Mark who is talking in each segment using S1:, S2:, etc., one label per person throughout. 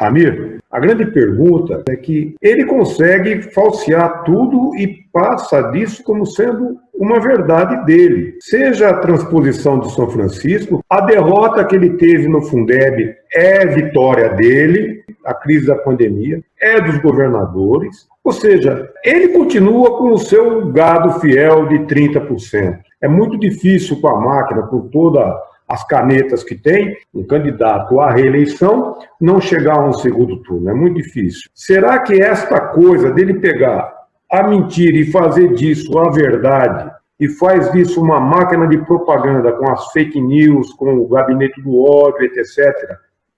S1: Ramiro, a grande pergunta é que ele consegue falsear tudo e passa disso como sendo uma verdade dele. Seja a transposição de São Francisco, a derrota que ele teve no Fundeb é vitória dele, a crise da pandemia, é dos governadores. Ou seja, ele continua com o seu gado fiel de 30%. É muito difícil com a máquina, com todas as canetas que tem, um candidato à reeleição, não chegar a um segundo turno. É muito difícil. Será que esta coisa dele pegar a mentira e fazer disso a verdade, e faz disso uma máquina de propaganda com as fake news, com o gabinete do ódio, etc.,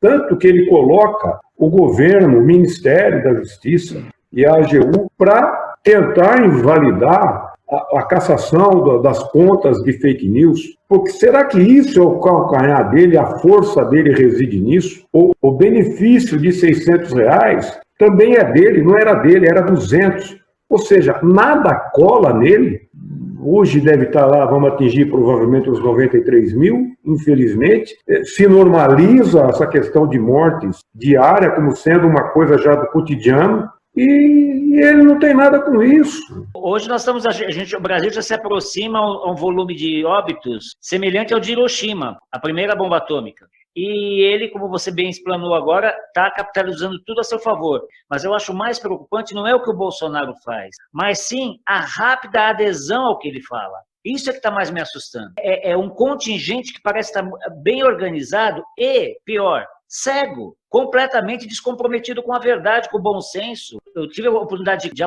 S1: tanto que ele coloca o governo, o Ministério da Justiça e a AGU para tentar invalidar a cassação das contas de fake news? Porque será que isso é o calcanhar dele, a força dele reside nisso? O benefício de R$ 600 também é dele, não era dele, era 200. Ou seja, nada cola nele. Hoje deve estar lá, vamos atingir provavelmente os 93 mil, infelizmente. Se normaliza essa questão de mortes diária como sendo uma coisa já do cotidiano. E ele não tem nada com isso.
S2: Hoje nós estamos, o Brasil já se aproxima a um volume de óbitos semelhante ao de Hiroshima, a primeira bomba atômica. E ele, como você bem explanou agora, está capitalizando tudo a seu favor. Mas eu acho mais preocupante não é o que o Bolsonaro faz, mas sim a rápida adesão ao que ele fala. Isso é que está mais me assustando. É um contingente que parece estar bem organizado e, pior, cego, completamente descomprometido com a verdade, com o bom senso. Eu tive a oportunidade de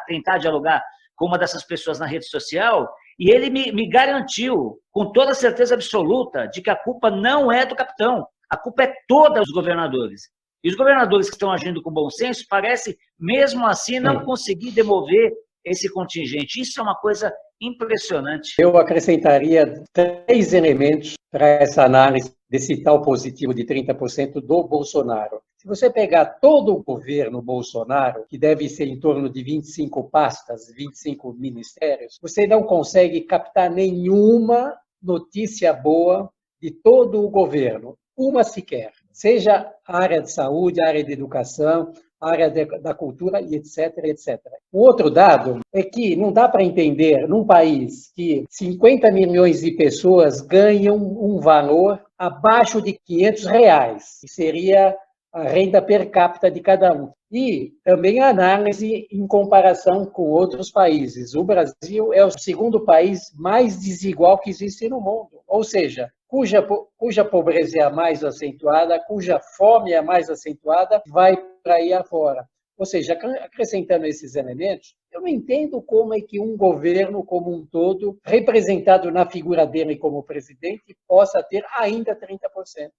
S2: tentar dialogar com uma dessas pessoas na rede social, e ele me garantiu, com toda certeza absoluta, de que a culpa não é do capitão, a culpa é toda dos governadores. E os governadores que estão agindo com bom senso parece, mesmo assim, não conseguir demover esse contingente. Isso é uma coisa impressionante.
S3: Eu acrescentaria 3 elementos para essa análise desse tal positivo de 30% do Bolsonaro. Se você pegar todo o governo Bolsonaro, que deve ser em torno de 25 pastas, 25 ministérios, você não consegue captar nenhuma notícia boa de todo o governo, uma sequer. Seja a área de saúde, a área de educação, a área da cultura, e etc, etc. O outro dado é que não dá para entender, num país que 50 milhões de pessoas ganham um valor abaixo de R$ 500, que seria a renda per capita de cada um. E também a análise em comparação com outros países. O Brasil é o segundo país mais desigual que existe no mundo. Ou seja, cuja pobreza é a mais acentuada, cuja fome é a mais acentuada, vai para aí afora. Ou seja, acrescentando esses elementos, eu não entendo como é que um governo como um todo, representado na figura dele como presidente, possa ter ainda 30%.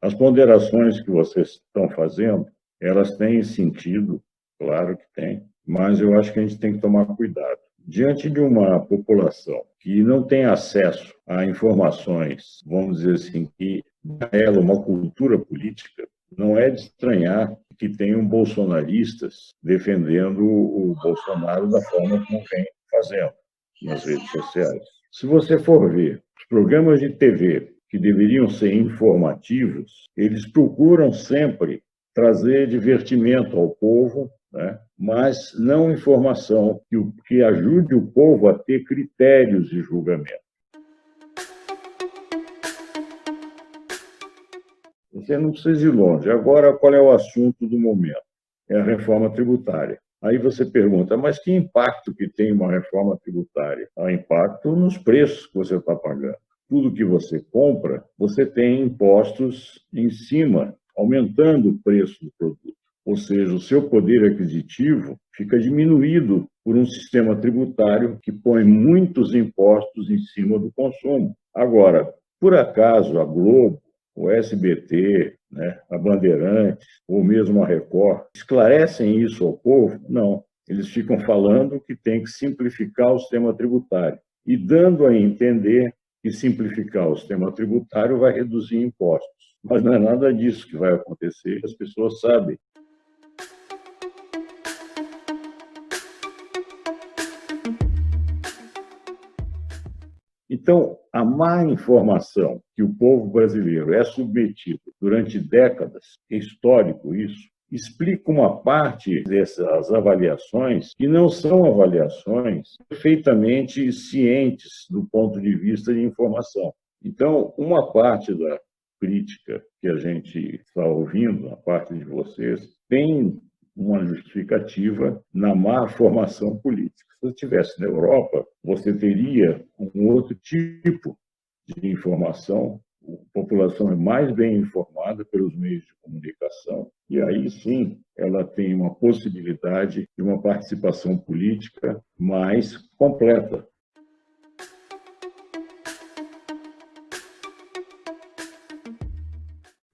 S4: As ponderações que vocês estão fazendo, elas têm sentido, claro que tem, mas eu acho que a gente tem que tomar cuidado. Diante de uma população que não tem acesso a informações, vamos dizer assim, que dá a ela uma cultura política, não é de estranhar que tenham bolsonaristas defendendo o Bolsonaro da forma como vem fazendo nas redes sociais. Se você for ver os programas de TV que deveriam ser informativos, eles procuram sempre trazer divertimento ao povo, né? Mas não informação que ajude o povo a ter critérios de julgamento. Você não precisa ir longe. Agora, qual é o assunto do momento? É a reforma tributária. Aí você pergunta, mas que impacto que tem uma reforma tributária? Há impacto nos preços que você está pagando. Tudo que você compra, você tem impostos em cima, aumentando o preço do produto. Ou seja, o seu poder aquisitivo fica diminuído por um sistema tributário que põe muitos impostos em cima do consumo. Agora, por acaso, a Globo, o SBT, né, a Bandeirantes, ou mesmo a Record, esclarecem isso ao povo? Não. Eles ficam falando que tem que simplificar o sistema tributário e dando a entender que simplificar o sistema tributário vai reduzir impostos. Mas não é nada disso que vai acontecer, as pessoas sabem. Então, a má informação que o povo brasileiro é submetido durante décadas, é histórico isso, explica uma parte dessas avaliações que não são avaliações perfeitamente cientes do ponto de vista de informação. Então, uma parte da crítica que a gente está ouvindo, a parte de vocês, tem uma justificativa na má formação política. Se você estivesse na Europa, você teria um outro tipo de informação. A população é mais bem informada pelos meios de comunicação e aí sim ela tem uma possibilidade de uma participação política mais completa.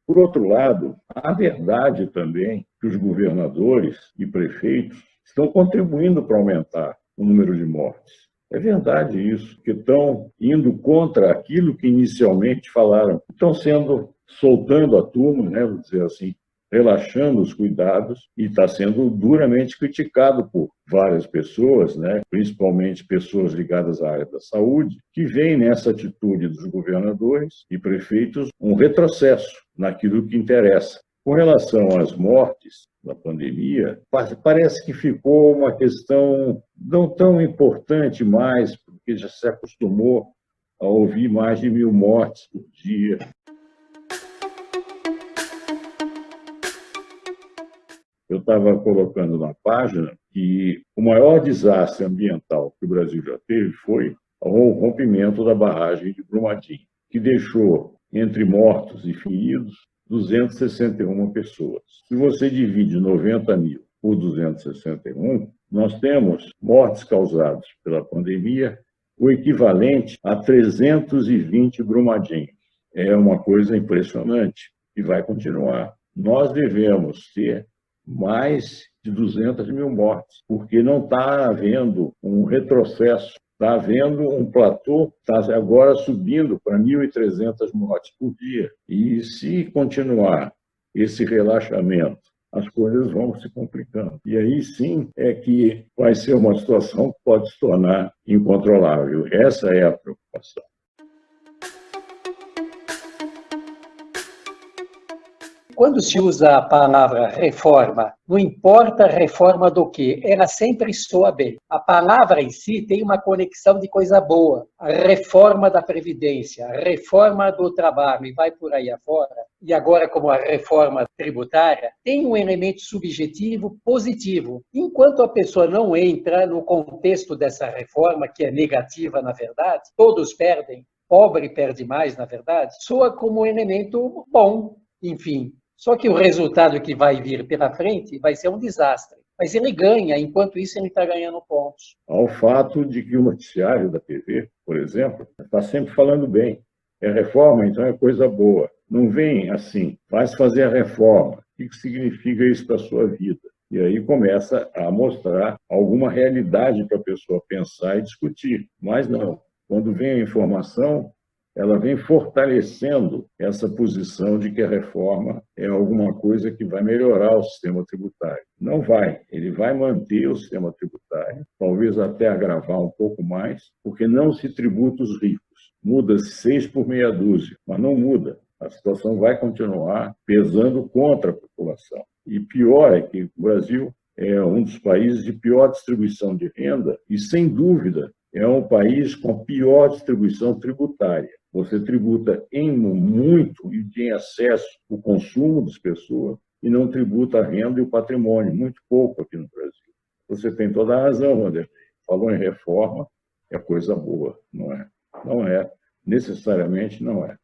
S4: Por outro lado, há verdade também que os governadores e prefeitos estão contribuindo para aumentar o número de mortes. É verdade isso, que estão indo contra aquilo que inicialmente falaram. Estão soltando a turma, né, vou dizer assim, relaxando os cuidados e está sendo duramente criticado por várias pessoas, né, principalmente pessoas ligadas à área da saúde, que veem nessa atitude dos governadores e prefeitos um retrocesso naquilo que interessa. Com relação às mortes da pandemia, parece que ficou uma questão não tão importante mais, porque já se acostumou a ouvir mais de 1.000 mortes por dia. Eu estava colocando na página que o maior desastre ambiental que o Brasil já teve foi o rompimento da barragem de Brumadinho, que deixou, entre mortos e feridos, 261 pessoas. Se você divide 90.000 por 261, nós temos mortes causadas pela pandemia, o equivalente a 320 Brumadinhos. É uma coisa impressionante e vai continuar. Nós devemos ter mais de 200.000 mortes, porque não está havendo um retrocesso, está havendo um platô, está agora subindo para 1.300 mortes por dia. E se continuar esse relaxamento, as coisas vão se complicando. E aí sim é que vai ser uma situação que pode se tornar incontrolável. Essa é a preocupação.
S3: Quando se usa a palavra reforma, não importa reforma do quê, ela sempre soa bem. A palavra em si tem uma conexão de coisa boa. A reforma da Previdência, a reforma do trabalho, e vai por aí afora. E agora, como a reforma tributária, tem um elemento subjetivo positivo. Enquanto a pessoa não entra no contexto dessa reforma, que é negativa, na verdade, todos perdem, pobre perde mais, na verdade, soa como um elemento bom, enfim. Só que o resultado que vai vir pela frente vai ser um desastre. Mas ele ganha, enquanto isso ele está ganhando pontos.
S4: Ao fato de que o noticiário da TV, por exemplo, está sempre falando bem. É reforma, então é coisa boa. Não vem assim, vai fazer a reforma. O que significa isso para a sua vida? E aí começa a mostrar alguma realidade para a pessoa pensar e discutir. Mas não, quando vem a informação, ela vem fortalecendo essa posição de que a reforma é alguma coisa que vai melhorar o sistema tributário. Não vai. Ele vai manter o sistema tributário, talvez até agravar um pouco mais, porque não se tributa os ricos. Muda-se 6 por meia dúzia, mas não muda. A situação vai continuar pesando contra a população. E pior é que o Brasil é um dos países de pior distribuição de renda e, sem dúvida, é um país com pior distribuição tributária. Você tributa em muito e em excesso o consumo das pessoas e não tributa a renda e o patrimônio, muito pouco aqui no Brasil. Você tem toda a razão, Wanderlei. Falou em reforma, é coisa boa, não é? Não é. Necessariamente não é.